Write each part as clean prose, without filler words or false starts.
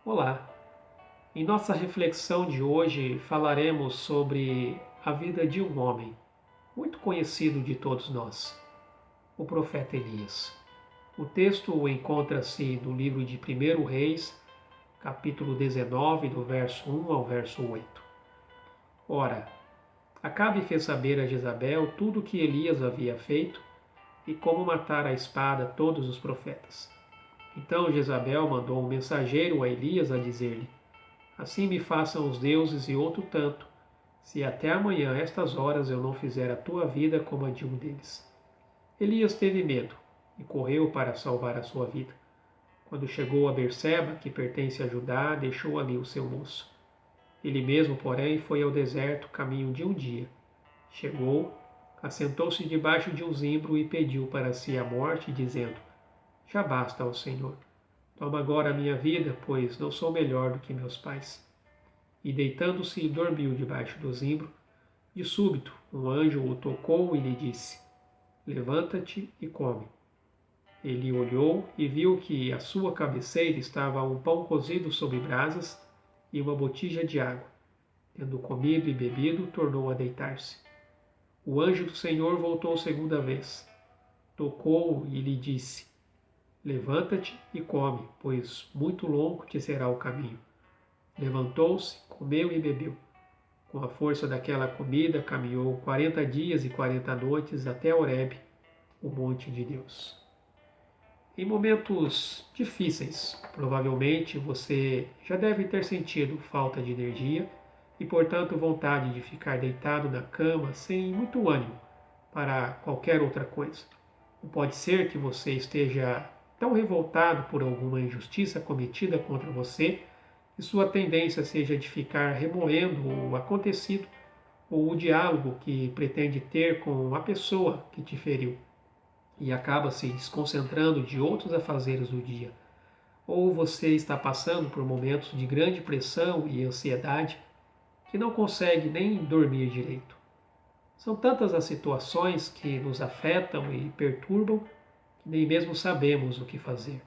Olá! Em nossa reflexão de hoje falaremos sobre a vida de um homem muito conhecido de todos nós, o profeta Elias. O texto encontra-se no livro de 1 Reis, capítulo 19, do verso 1 ao verso 8. Ora, Acabe fez saber a Jezabel tudo o que Elias havia feito e como matar à espada todos os profetas. Então Jezabel mandou um mensageiro a Elias a dizer-lhe: Assim me façam os deuses e outro tanto, se até amanhã, estas horas, eu não fizer a tua vida como a de um deles. Elias teve medo e correu para salvar a sua vida. Quando chegou a Berseba, que pertence a Judá, deixou ali o seu moço. Ele mesmo, porém, foi ao deserto caminho de um dia. Chegou, assentou-se debaixo de um zimbro e pediu para si a morte, dizendo: Já basta, ó Senhor. Toma agora a minha vida, pois não sou melhor do que meus pais. E deitando-se, dormiu debaixo do zimbro. De súbito, um anjo o tocou e lhe disse: Levanta-te e come. Ele olhou e viu que à sua cabeceira estava um pão cozido sobre brasas e uma botija de água. Tendo comido e bebido, tornou a deitar-se. O anjo do Senhor voltou segunda vez. Tocou-o e lhe disse: Levanta-te e come, pois muito longo te será o caminho. Levantou-se, comeu e bebeu. Com a força daquela comida, caminhou 40 dias e 40 noites até Horebe, o monte de Deus. Em momentos difíceis, provavelmente você já deve ter sentido falta de energia e, portanto, vontade de ficar deitado na cama sem muito ânimo para qualquer outra coisa. Ou pode ser que você esteja tão revoltado por alguma injustiça cometida contra você que sua tendência seja de ficar remoendo o acontecido ou o diálogo que pretende ter com a pessoa que te feriu e acaba se desconcentrando de outros afazeres do dia. Ou você está passando por momentos de grande pressão e ansiedade que não consegue nem dormir direito. São tantas as situações que nos afetam e perturbam que nem mesmo sabemos o que fazer.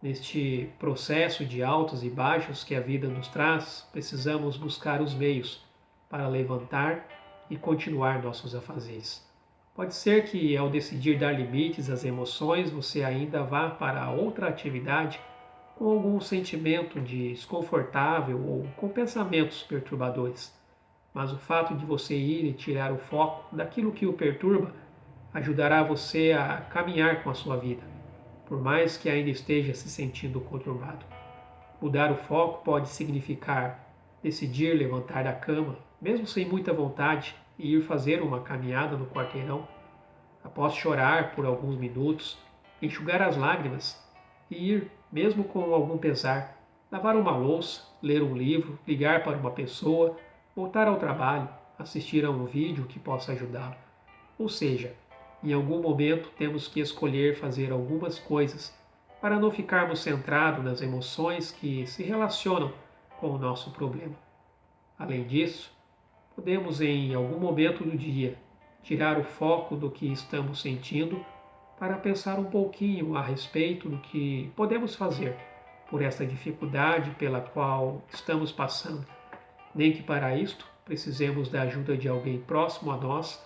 Neste processo de altos e baixos que a vida nos traz, precisamos buscar os meios para levantar e continuar nossos afazeres. Pode ser que, ao decidir dar limites às emoções, você ainda vá para outra atividade com algum sentimento de desconfortável ou com pensamentos perturbadores. Mas o fato de você ir e tirar o foco daquilo que o perturba ajudará você a caminhar com a sua vida, por mais que ainda esteja se sentindo conturbado. Mudar o foco pode significar decidir levantar da cama, mesmo sem muita vontade, e ir fazer uma caminhada no quarteirão. Após chorar por alguns minutos, enxugar as lágrimas e ir, mesmo com algum pesar, lavar uma louça, ler um livro, ligar para uma pessoa, voltar ao trabalho, assistir a um vídeo que possa ajudá-lo. Ou seja, em algum momento temos que escolher fazer algumas coisas para não ficarmos centrados nas emoções que se relacionam com o nosso problema. Além disso, podemos em algum momento do dia tirar o foco do que estamos sentindo para pensar um pouquinho a respeito do que podemos fazer por essa dificuldade pela qual estamos passando. Nem que para isto precisemos da ajuda de alguém próximo a nós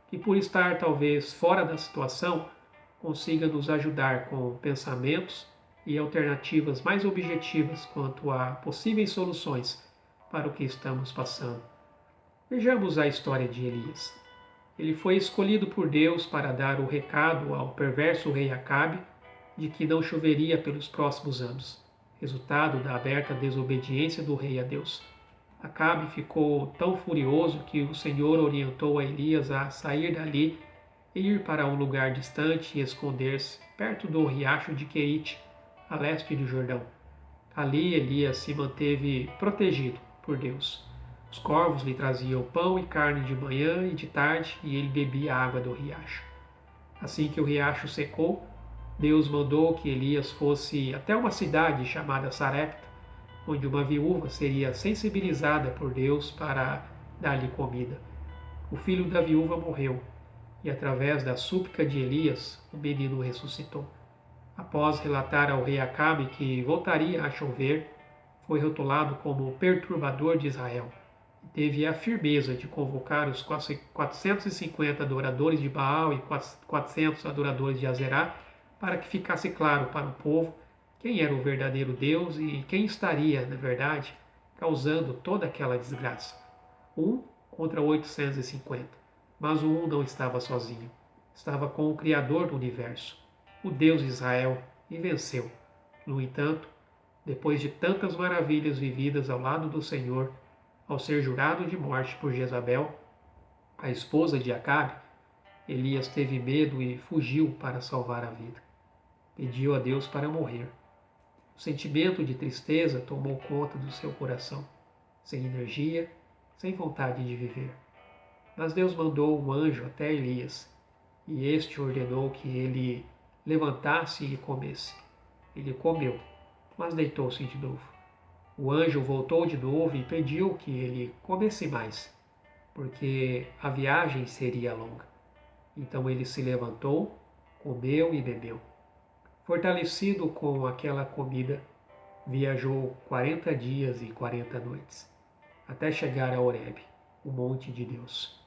que, por estar talvez fora da situação, consiga nos ajudar com pensamentos e alternativas mais objetivas quanto a possíveis soluções para o que estamos passando. Vejamos a história de Elias. Ele foi escolhido por Deus para dar o recado ao perverso rei Acabe de que não choveria pelos próximos anos, resultado da aberta desobediência do rei a Deus. Acabe ficou tão furioso que o Senhor orientou a Elias a sair dali e ir para um lugar distante e esconder-se perto do riacho de Querite, a leste do Jordão. Ali Elias se manteve protegido por Deus. Os corvos lhe traziam pão e carne de manhã e de tarde, e ele bebia a água do riacho. Assim que o riacho secou, Deus mandou que Elias fosse até uma cidade chamada Sarepta, onde uma viúva seria sensibilizada por Deus para dar-lhe comida. O filho da viúva morreu, e através da súplica de Elias, o menino ressuscitou. Após relatar ao rei Acabe que voltaria a chover, foi rotulado como o perturbador de Israel e teve a firmeza de convocar os 450 adoradores de Baal e 400 adoradores de Azerá para que ficasse claro para o povo quem era o verdadeiro Deus e quem estaria, na verdade, causando toda aquela desgraça. Um contra 850. Mas o um não estava sozinho. Estava com o Criador do universo, o Deus de Israel, e venceu. No entanto, depois de tantas maravilhas vividas ao lado do Senhor, ao ser jurado de morte por Jezabel, a esposa de Acabe, Elias teve medo e fugiu para salvar a vida. Pediu a Deus para morrer. O sentimento de tristeza tomou conta do seu coração, sem energia, sem vontade de viver. Mas Deus mandou um anjo até Elias, e este ordenou que ele levantasse e comesse. Ele comeu, mas deitou-se de novo. O anjo voltou de novo e pediu que ele comesse mais, porque a viagem seria longa. Então ele se levantou, comeu e bebeu. Fortalecido com aquela comida, viajou 40 dias e 40 noites, até chegar a Horebe, o monte de Deus.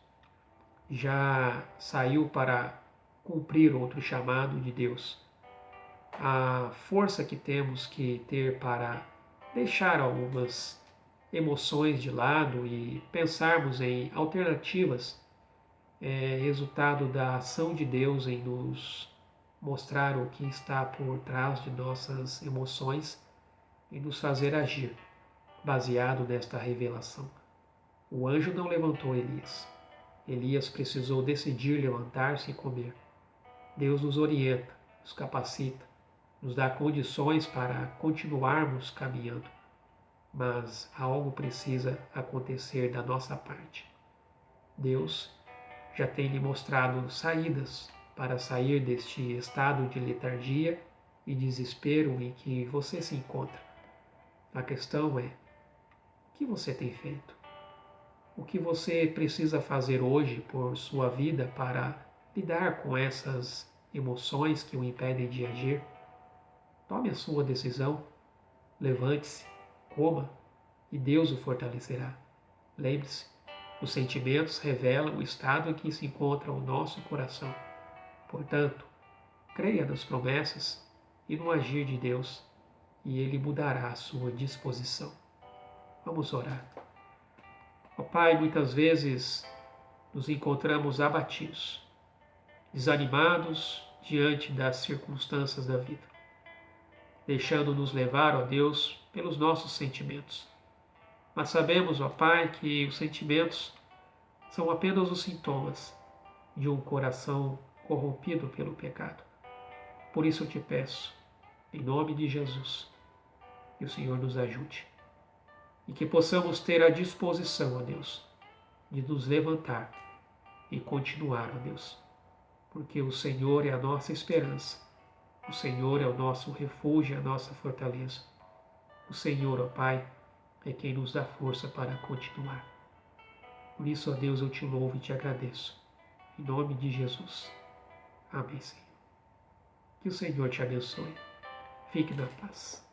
Já saiu para cumprir outro chamado de Deus. A força que temos que ter para deixar algumas emoções de lado e pensarmos em alternativas é resultado da ação de Deus em nos mostrar o que está por trás de nossas emoções e nos fazer agir, baseado nesta revelação. O anjo não levantou Elias. Elias precisou decidir levantar-se e comer. Deus nos orienta, nos capacita, nos dá condições para continuarmos caminhando, mas algo precisa acontecer da nossa parte. Deus já tem lhe mostrado saídas para sair deste estado de letargia e desespero em que você se encontra. A questão é: o que você tem feito? O que você precisa fazer hoje por sua vida para lidar com essas emoções que o impedem de agir? Tome a sua decisão, levante-se, coma e Deus o fortalecerá. Lembre-se, os sentimentos revelam o estado em que se encontra o nosso coração. Portanto, creia nas promessas e no agir de Deus, e Ele mudará a sua disposição. Vamos orar. Ó Pai, muitas vezes nos encontramos abatidos, desanimados diante das circunstâncias da vida, deixando-nos levar, ó Deus, pelos nossos sentimentos. Mas sabemos, ó Pai, que os sentimentos são apenas os sintomas de um coração corrompido pelo pecado. Por isso eu te peço, em nome de Jesus, que o Senhor nos ajude e que possamos ter a disposição, ó Deus, de nos levantar e continuar, ó Deus, porque o Senhor é a nossa esperança, o Senhor é o nosso refúgio, a nossa fortaleza. O Senhor, ó Pai, é quem nos dá força para continuar. Por isso, ó Deus, eu te louvo e te agradeço. Em nome de Jesus. Amém, Senhor. Que o Senhor te abençoe. Fique na paz.